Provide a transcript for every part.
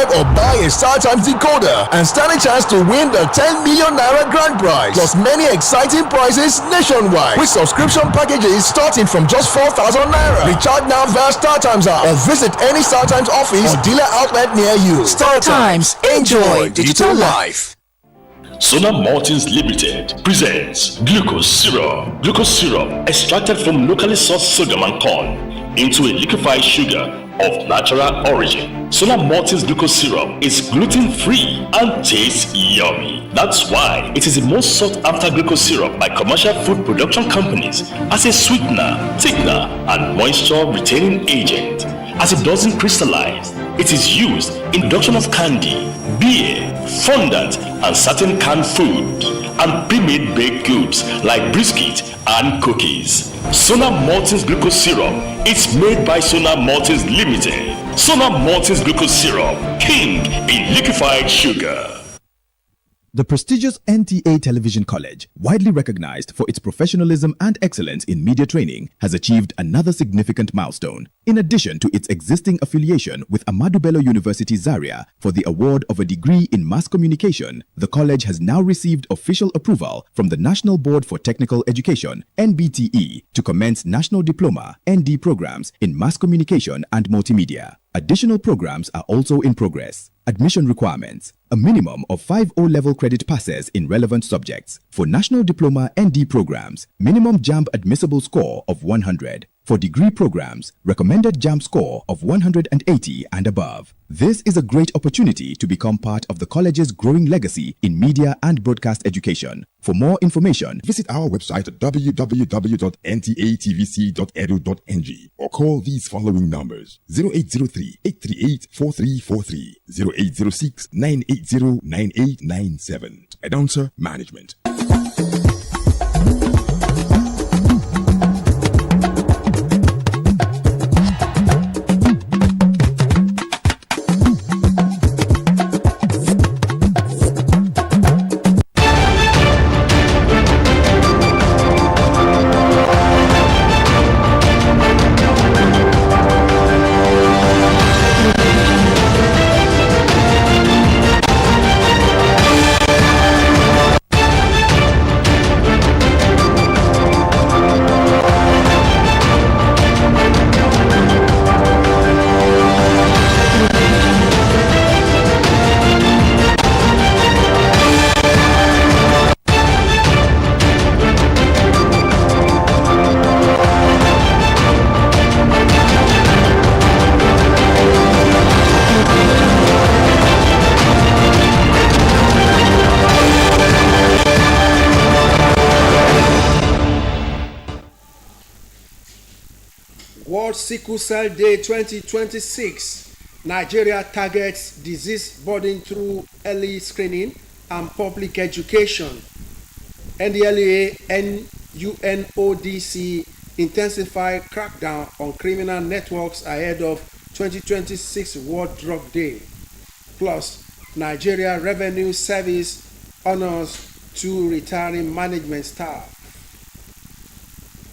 Subscribe or buy a StarTimes decoder and stand a chance to win the 10 million naira grand prize, plus many exciting prizes nationwide with subscription packages starting from just 4,000 naira. Recharge now via StarTimes app or visit any StarTimes office or dealer outlet near you. StarTimes, enjoy digital life. Sona Maltings Limited presents glucose syrup. Glucose syrup extracted from locally sourced sorghum and corn into a liquefied sugar of natural origin. Sona Maltings glucose syrup is gluten-free and tastes yummy. That's why it is the most sought after glucose syrup by commercial food production companies as a sweetener, thickener, and moisture retaining agent. As it doesn't crystallize, it is used in production of candy, beer, fondant, and certain canned food, and pre-made baked goods like biscuit and cookies. Sona Maltings glucose syrup is made by Sona Maltings Limited. Sona Maltings glucose syrup, king in liquefied sugar. The prestigious NTA Television College, widely recognized for its professionalism and excellence in media training, has achieved another significant milestone. In addition to its existing affiliation with Ahmadu Bello University Zaria for the award of a degree in mass communication, the college has now received official approval from the National Board for Technical Education (NBTE) to commence National Diploma (ND) programs in mass communication and multimedia. Additional programs are also in progress. Admission requirements: a minimum of 5 O-level credit passes in relevant subjects. For National Diploma ND programs, minimum JAMB admissible score of 100. For degree programs, recommended JAMB score of 180 and above. This is a great opportunity to become part of the college's growing legacy in media and broadcast education. For more information, visit our website at www.ntatvc.edu.ng or call these following numbers: 0803-838-4343, 0806-980-9897. Announcer Management. World Sickle Cell Day 2026. Nigeria targets disease burden through early screening and public education. NDLEA and UNODC intensify crackdown on criminal networks ahead of 2026 World Drug Day. Plus, Nigeria Revenue Service honors 2 retiring management staff.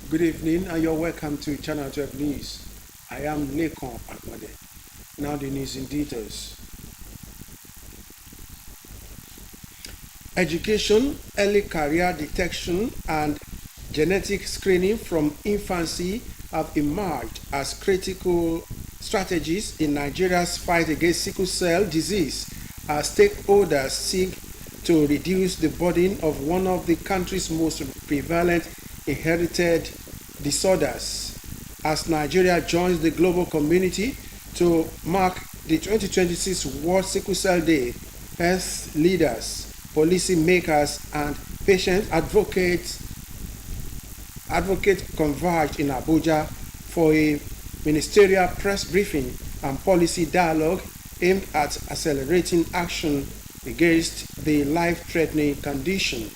Good evening and you're welcome to Channel 12 News. I am Lekon Akmade. Now the news in details. Education, early career detection and genetic screening from infancy have emerged as critical strategies in Nigeria's fight against sickle cell disease as stakeholders seek to reduce the burden of one of the country's most prevalent inherited disorders. As Nigeria joins the global community to mark the 2026 World Sickle Cell Day, health leaders, policy makers, and patient advocates converged in Abuja for a ministerial press briefing and policy dialogue aimed at accelerating action against the life-threatening condition.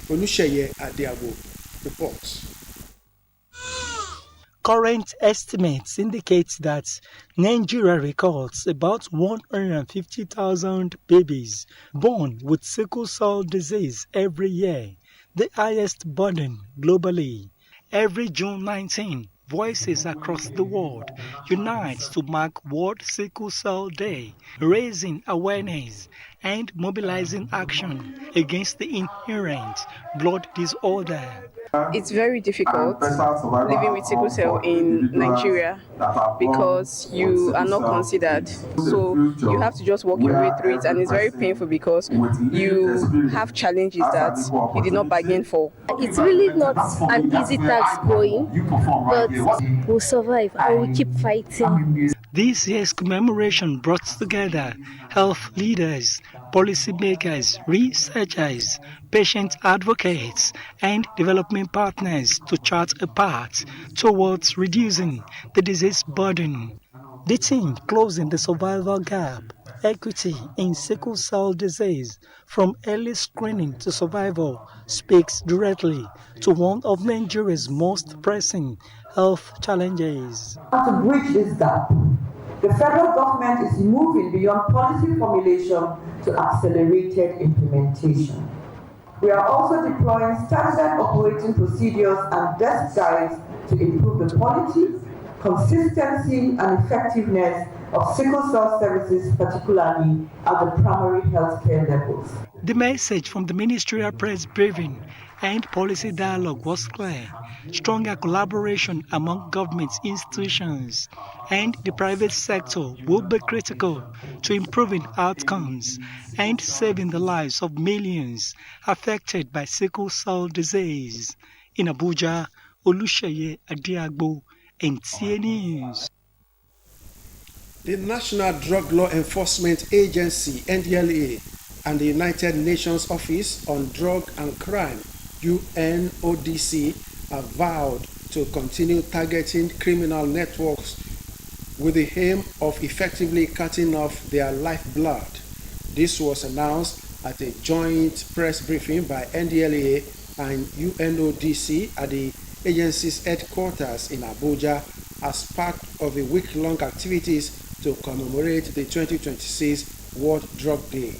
Olusheye Adiago reports. Current estimates indicate that Nigeria records about 150,000 babies born with sickle cell disease every year, the highest burden globally. Every June 19, voices across the world unite to mark World Sickle Cell Day, raising awareness and mobilizing action against the inherent blood disorder. It's very difficult living with sickle cell in Nigeria because you are not considered. So you have to just walk your way through it, and it's very painful because you have challenges that you did not bargain for. It's really not an easy task going, but we'll survive and we'll keep fighting. This year's commemoration brought together health leaders, policymakers, researchers, patient advocates, and development partners to chart a path towards reducing the disease burden. The team closing the survival gap, equity in sickle cell disease, from early screening to survival, speaks directly to one of Nigeria's most pressing health challenges. To bridge this gap, the federal government is moving beyond policy formulation to accelerated implementation. We are also deploying standard operating procedures and desk guides to improve the quality, consistency, and effectiveness of sickle cell services, particularly at the primary healthcare levels. The message from the ministerial press briefing and policy dialogue was clear. Stronger collaboration among government institutions and the private sector will be critical to improving outcomes and saving the lives of millions affected by sickle cell disease. In Abuja, Olusheye Adiagbo, NTA News. The National Drug Law Enforcement Agency, NDLEA, and the United Nations Office on Drug and Crime, UNODC, have vowed to continue targeting criminal networks with the aim of effectively cutting off their lifeblood. This was announced at a joint press briefing by NDLEA and UNODC at the agency's headquarters in Abuja as part of a week-long activities to commemorate the 2026 World Drug Day.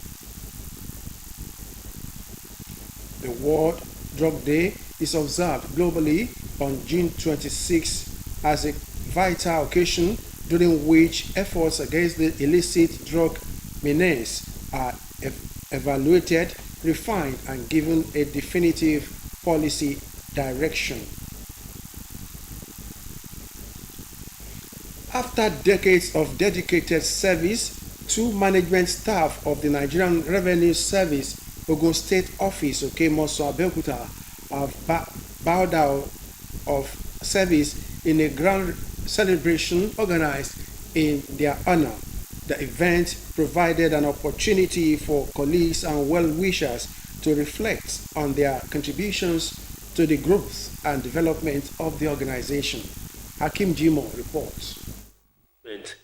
The World Drug Day is observed globally on June 26 as a vital occasion during which efforts against the illicit drug menace are evaluated, refined, and given a definitive policy direction. After decades of dedicated service, two management staff of the Nigerian Revenue Service, Ogun State Office, Okemoso Abeokuta, have bowed out of service in a grand celebration organized in their honor. The event provided an opportunity for colleagues and well-wishers to reflect on their contributions to the growth and development of the organization. Hakim Jimo reports.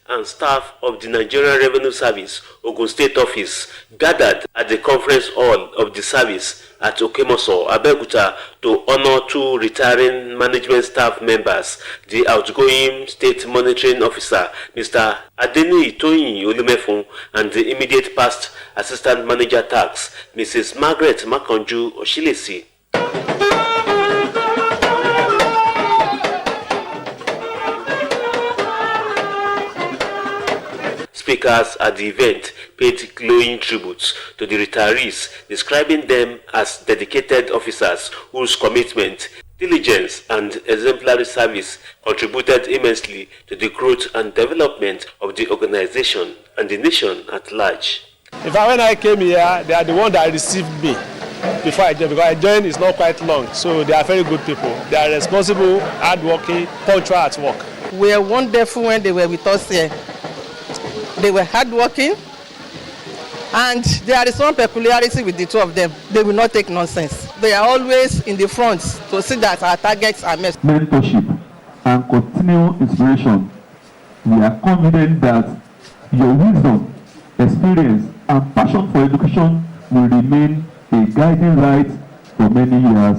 And staff of the Nigerian Revenue Service, Ogun State Office, gathered at the conference hall of the service at Okemoso, Abeokuta, to honor two retiring management staff members, the outgoing State Monitoring Officer, Mr. Adeni Toyin Olumefun, and the immediate past Assistant Manager Tax, Mrs. Margaret Makonju Oshilesi. Speakers at the event paid glowing tributes to the retirees, describing them as dedicated officers whose commitment, diligence, and exemplary service contributed immensely to the growth and development of the organization and the nation at large. In fact, when I came here, they are the one that received me before I joined, because I joined is not quite long, so they are very good people. They are responsible, hardworking, punctual at work. We are wonderful when they were with us here. They were hardworking, and there is one peculiarity with the two of them. They will not take nonsense. They are always in the front to see that our targets are met. Mentorship and continual inspiration. We are confident that your wisdom, experience, and passion for education will remain a guiding light for many years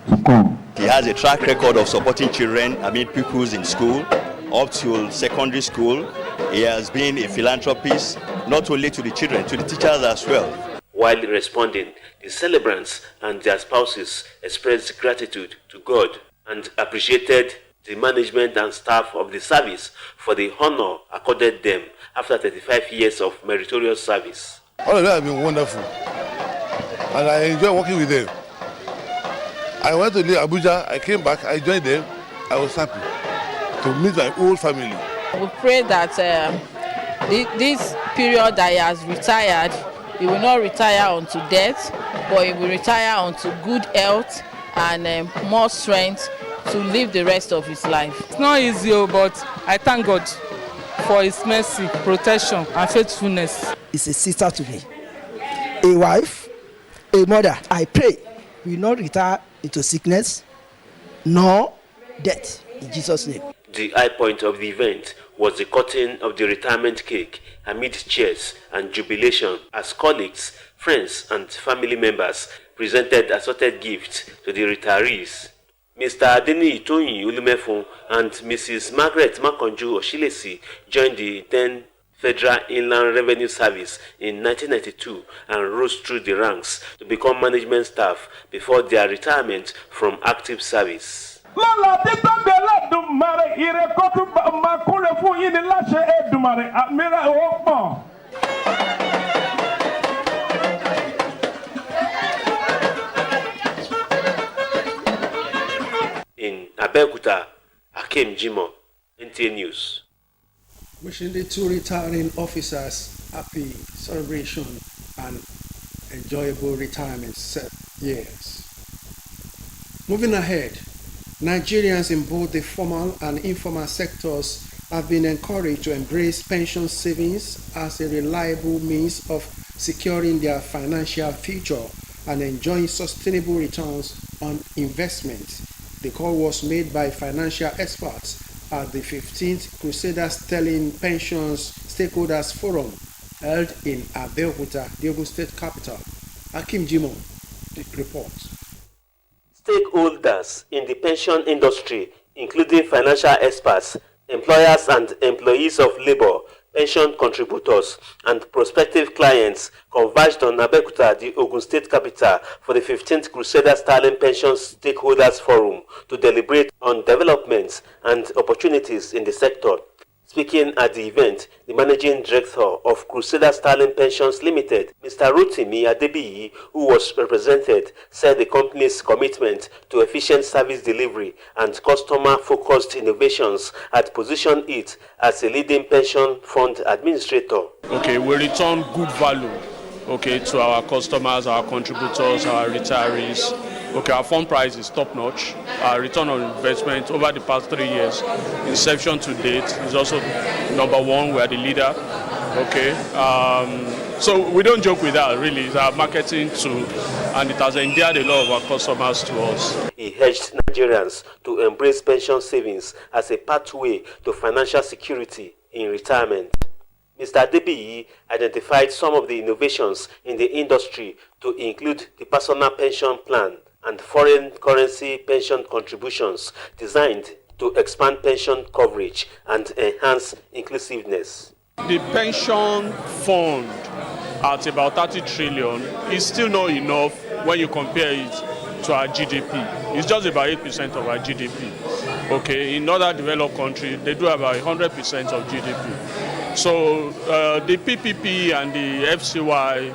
to come. He has a track record of supporting children, pupils in school, up to secondary school. He has been a philanthropist, not only to the children, to the teachers as well. While responding, the celebrants and their spouses expressed gratitude to God and appreciated the management and staff of the service for the honor accorded them after 35 years of meritorious service. All of them have been wonderful, and I enjoy working with them. I went to Abuja, I came back, I joined them, I was happy to meet my whole family. We pray that this period that he has retired, he will not retire unto death, but he will retire unto good health and more strength to live the rest of his life. It's not easy, but I thank God for his mercy, protection, and faithfulness. It's a sister to me, a wife, a mother. I pray we will not retire into sickness nor death in Jesus' name. The high point of the event was the cutting of the retirement cake amid cheers and jubilation as colleagues, friends, and family members presented assorted gifts to the retirees. Mr. Adeni Itoyin Ulumefun and Mrs. Margaret Makonju Oshilesi joined the then Federal Inland Revenue Service in 1992 and rose through the ranks to become management staff before their retirement from active service. In Abeokuta, Akim Jimo, NTA News. Wishing the two retiring officers happy celebration and enjoyable retirement years. Moving ahead, Nigerians in both the formal and informal sectors have been encouraged to embrace pension savings as a reliable means of securing their financial future and enjoying sustainable returns on investments. The call was made by financial experts at the 15th Crusaders Sterling Pensions Stakeholders Forum held in Abeokuta, the Ogun State capital. Akim Jimo, the report. Stakeholders in the pension industry, including financial experts, employers and employees of labor, pension contributors, and prospective clients converged on Abeokuta, the Ogun State capital, for the 15th Crusader Sterling Pensions Stakeholders Forum to deliberate on developments and opportunities in the sector. Speaking at the event, the managing director of Crusader Sterling Pensions Limited, Mr. Rotimi Adebiyi, who was represented, said the company's commitment to efficient service delivery and customer-focused innovations had positioned it as a leading pension fund administrator. Okay, we return good value, to our customers, our contributors, our retirees. Our fund price is top-notch. Our return on investment over the past 3 years, inception to date, is also number one. We are the leader. So we don't joke with that, really. It's our marketing tool, and it has endeared a lot of our customers to us. He urged Nigerians to embrace pension savings as a pathway to financial security in retirement. Mr. Adebiyi identified some of the innovations in the industry to include the personal pension plan and foreign currency pension contributions designed to expand pension coverage and enhance inclusiveness. The pension fund at about 30 trillion is still not enough when you compare it to our GDP. It's just about 8% of our GDP. In other developed countries, they do about 100% of GDP. So the PPP and the FCY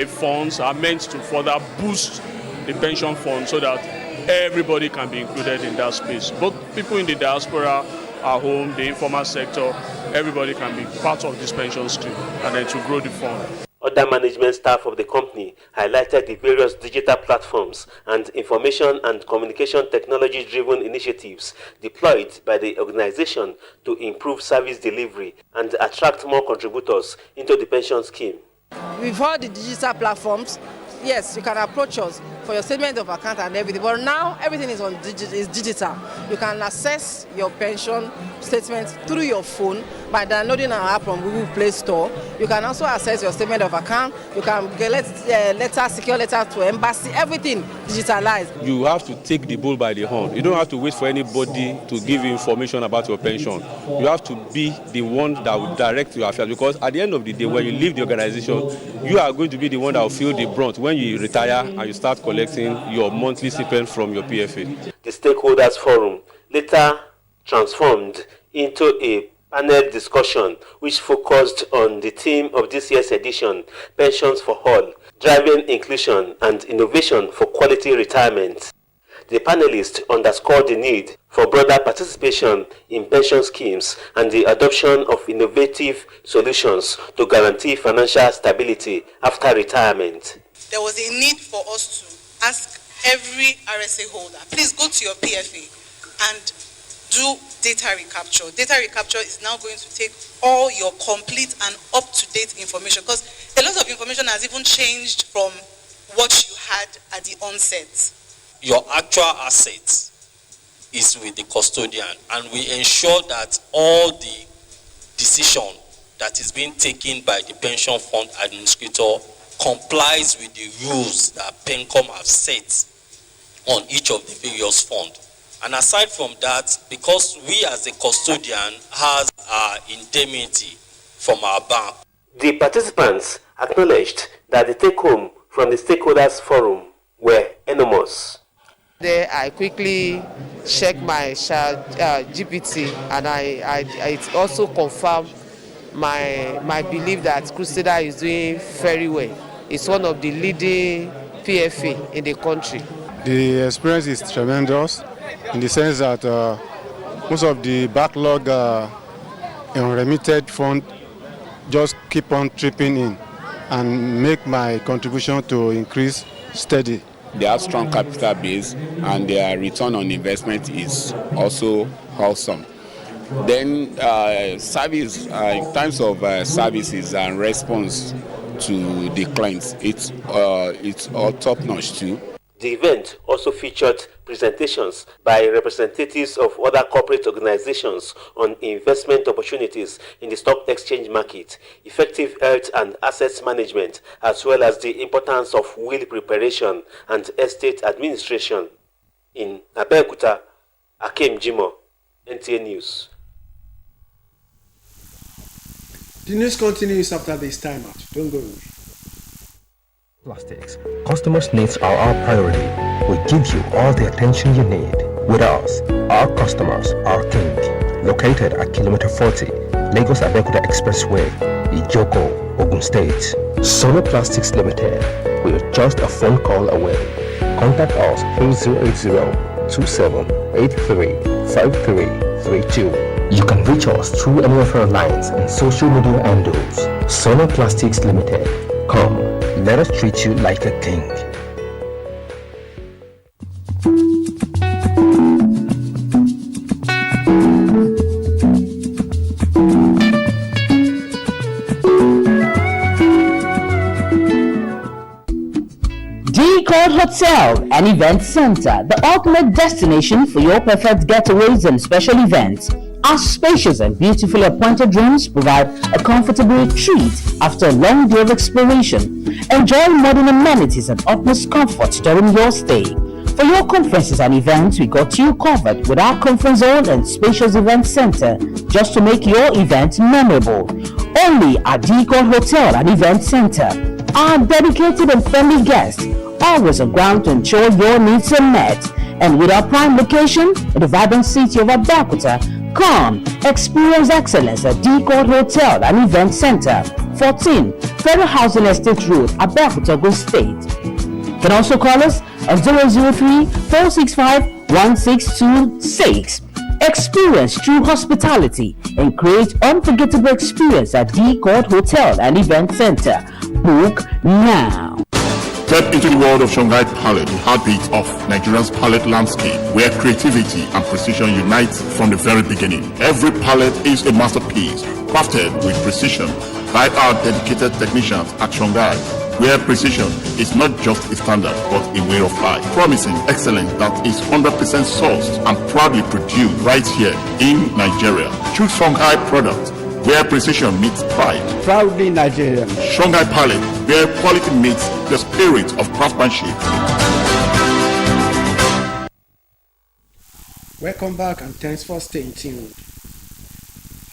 funds are meant to further boost the pension fund so that everybody can be included in that space. Both people in the diaspora, at home, the informal sector, everybody can be part of this pension scheme and then to grow the fund. Other management staff of the company highlighted the various digital platforms and information and communication technology-driven initiatives deployed by the organization to improve service delivery and attract more contributors into the pension scheme. With all the digital platforms, yes, you can approach us for your statement of account and everything, but now everything is digital. You can access your pension statement through your phone by downloading our app from Google Play Store. You can also access your statement of account. You can get secure letter to embassy, everything digitalized. You have to take the bull by the horn. You don't have to wait for anybody to give you information about your pension. You have to be the one that will direct your affairs, because at the end of the day, when you leave the organization, you are going to be the one that will feel the brunt when you retire and you start collecting your monthly stipend from your PFA. The Stakeholders Forum, later transformed into a panel discussion which focused on the theme of this year's edition, Pensions for All, Driving Inclusion and Innovation for Quality Retirement. The panelists underscored the need for broader participation in pension schemes and the adoption of innovative solutions to guarantee financial stability after retirement. There was a need for us to ask every RSA holder, please go to your PFA and do data recapture. Data recapture is now going to take all your complete and up-to-date information, because a lot of information has even changed from what you had at the onset. Your actual assets is with the custodian, and we ensure that all the decision that is being taken by the pension fund administrator complies with the rules that PENCOM have set on each of the various funds. And aside from that, because we as a custodian has our indemnity from our bank. The participants acknowledged that the take-home from the stakeholders forum were enormous. There I quickly checked my GPT, and it also confirmed my belief that Crusader is doing very well. It's one of the leading PFA in the country. The experience is tremendous in the sense that most of the backlog in remitted fund just keep on tripping in and make my contribution to increase steady. They have strong capital base and their return on investment is also wholesome. Then service, in terms of services and response to the clients, it's all top-notch too. The event also featured presentations by representatives of other corporate organizations on investment opportunities in the stock exchange market, effective health and assets management, as well as the importance of will preparation and estate administration. In Abeokuta, Akem Jimo, NTA News. The news continues after this time out. Don't go away. Plastics. Customers' needs are our priority. We give you all the attention you need. With us, our customers are king. Located at kilometer 40, Lagos Abeokuta Expressway, Ijoko, Ogun State. Sono Plastics Limited. We're just a phone call away. Contact us through 080-2783-5332. You can reach us through any of our lines and social media handles. Sono Plastics Limited. Come, let us treat you like a king. Decode Hotel and Event Center, the ultimate destination for your perfect getaways and special events. Our spacious and beautifully appointed rooms provide a comfortable retreat after a long day of exploration. Enjoy modern amenities and utmost comfort during your stay. For your conferences and events, we got you covered with our conference hall and spacious event center just to make your event memorable. Only at Decode Hotel and Event Center. Our dedicated and friendly guests always on ground to ensure your needs are met. And with our prime location in the vibrant city of Abeokuta, come experience excellence at Decode Hotel and Event Center, 14 Federal Housing Estate Road, Abeokuta, Ogun State. You can also call us at 003-465-1626. Experience true hospitality and create unforgettable experience at Decode Hotel and Event Center. Book now. Step into the world of Shanghai Palette, the heartbeat of Nigeria's palette landscape, where creativity and precision unite from the very beginning. Every palette is a masterpiece, crafted with precision by our dedicated technicians at Shanghai, where precision is not just a standard but a way of life. Promising excellence that is 100% sourced and proudly produced right here in Nigeria. Choose Shanghai products, where precision meets pride. Proudly Nigerian. Shanghai Palette, where quality meets the spirit of craftsmanship. Welcome back and thanks for staying tuned.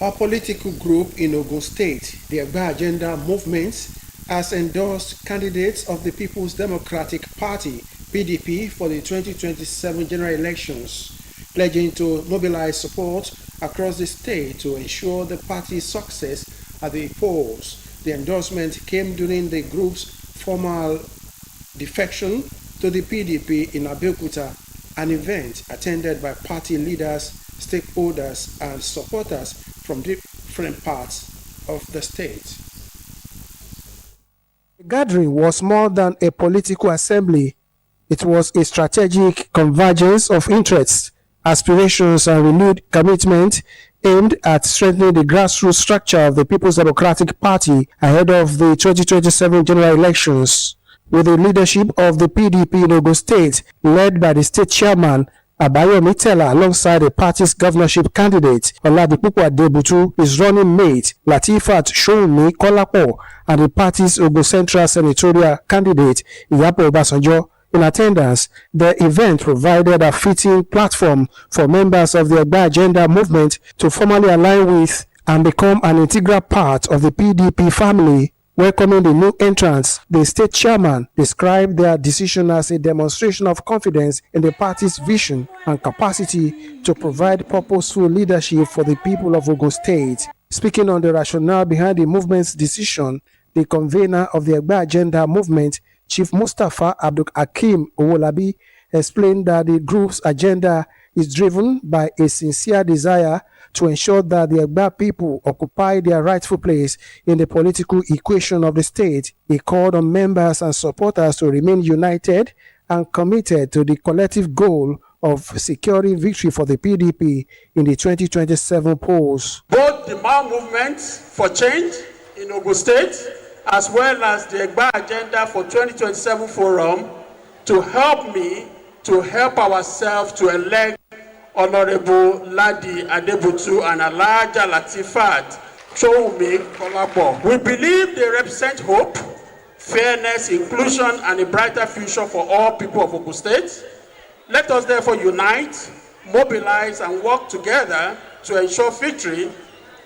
Our political group in Ogun State, the Egba Agenda Movement, has endorsed candidates of the People's Democratic Party, PDP, for the 2027 general elections. pledging to mobilize support across the state to ensure the party's success at the polls. The endorsement came during the group's formal defection to the PDP in Abeokuta, an event attended by party leaders, stakeholders, and supporters from different parts of the state. The gathering was more than a political assembly. It was a strategic convergence of interests, aspirations, and renewed commitment aimed at strengthening the grassroots structure of the People's Democratic Party ahead of the 2027 general elections. With the leadership of the PDP in Ogun State, led by the state chairman, Abayomi Tella, alongside the party's governorship candidate, Oladipupo Adebutu, his running mate, Latifat Shounmi Kolapo, and the party's Ogun Central senatorial candidate, Iyapo Obasanjo, in attendance. The event provided a fitting platform for members of the Egba Agenda movement to formally align with and become an integral part of the PDP family. Welcoming the new entrants, the state chairman described their decision as a demonstration of confidence in the party's vision and capacity to provide purposeful leadership for the people of Ogun State. Speaking on the rationale behind the movement's decision, the convener of the Egba Agenda movement, Chief Mustafa Abdul Hakim Owolabi, explained that the group's agenda is driven by a sincere desire to ensure that the Egba people occupy their rightful place in the political equation of the state. He called on members and supporters to remain united and committed to the collective goal of securing victory for the PDP in the 2027 polls. Both the Mao movement for change in Ogun State as well as the Egba Agenda for 2027 forum to help me to help ourselves to elect Honorable Ladi Adebutu and Alaja Latifat Shounmi Kolapo. We believe they represent hope, fairness, inclusion, and a brighter future for all people of Ogun State. Let us therefore unite, mobilize, and work together to ensure victory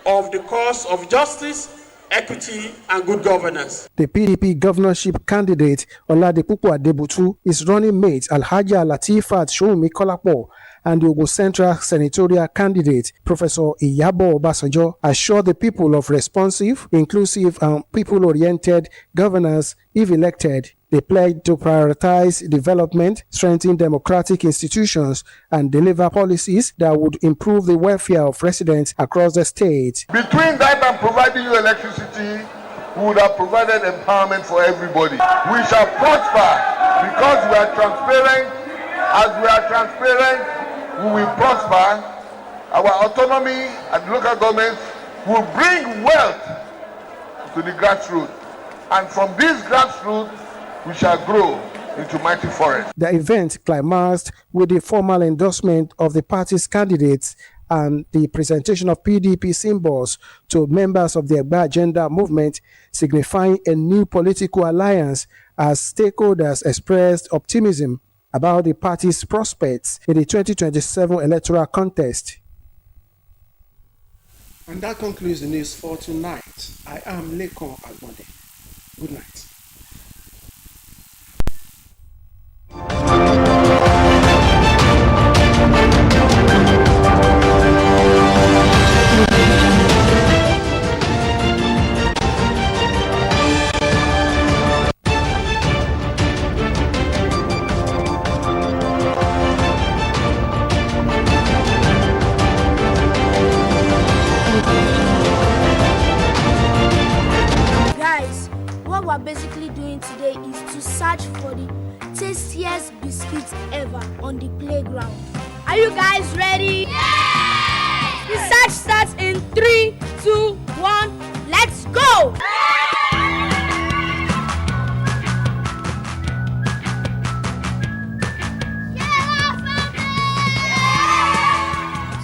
of the cause of justice, equity, and good governance. The PDP governorship candidate Oladipupo Adebutu, his running mate Alhaja Latifat Shounmi Kolapo, and the Ogun Central senatorial candidate Professor Iyabo Obasanjo assured the people of responsive, inclusive, and people-oriented governance if elected. They pledged to prioritize development, strengthen democratic institutions, and deliver policies that would improve the welfare of residents across the state. Between that and providing you electricity, we would have provided empowerment for everybody. We shall prosper because we are transparent. As we are transparent, we will prosper. Our autonomy at local governments will bring wealth to the grassroots. And from this grassroots, we shall grow into mighty forests. The event climaxed with the formal endorsement of the party's candidates and the presentation of PDP symbols to members of the Egba Agenda movement, signifying a new political alliance as stakeholders expressed optimism about the party's prospects in the 2027 electoral contest. And that concludes the news for tonight. I am Lekon Agbonde. Good night. Basically doing today is to search for the tastiest biscuits ever on the playground. Are you guys ready? Yes! The search starts in 3, 2, 1, let's go!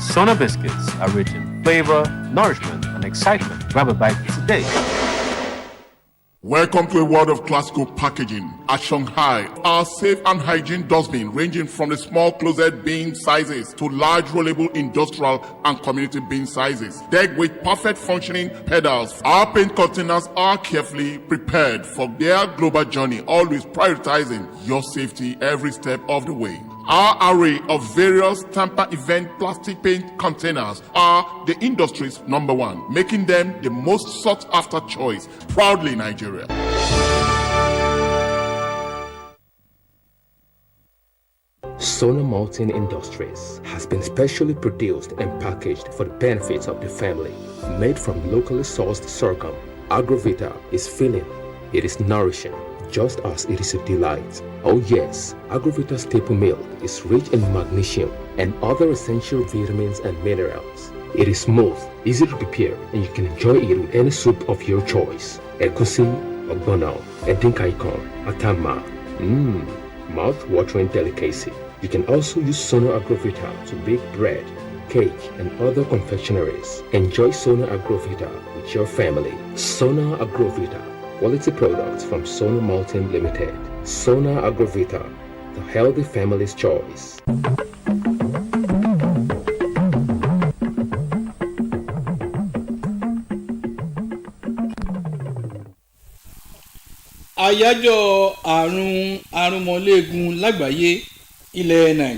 Sona biscuits are rich in flavor, nourishment, and excitement. Grab a bite today. Welcome to a world of classical packaging. At Shanghai, our safe and hygiene dustbin ranging from the small closet bin sizes to large rollable industrial and community bin sizes. Decked with perfect functioning pedals, our paint containers are carefully prepared for their global journey, always prioritizing your safety every step of the way. Our array of various tamper event plastic paint containers are the industry's #1, making them the most sought after choice. Proudly Nigeria. Sona Malting Industries has been specially produced and packaged for the benefits of the family. Made from locally sourced sorghum, Agrovita is filling. It is nourishing, just as it is a delight. Oh yes, Agrovita staple milk is rich in magnesium and other essential vitamins and minerals. It is smooth, easy to prepare, and you can enjoy it with any soup of your choice. Egusi, ogbono, edinkaikon, atama. Mouth-watering delicacy. You can also use Sona Agrovita to bake bread, cake, and other confectionaries. Enjoy Sona Agrovita with your family. Sona Agrovita, quality products from Sona Malting Limited. Sona Agrovita, the healthy family's choice. Àyájọ́ àrùn arúmọléegun lágbàáyé ilẹ̀ Nàìjíríà.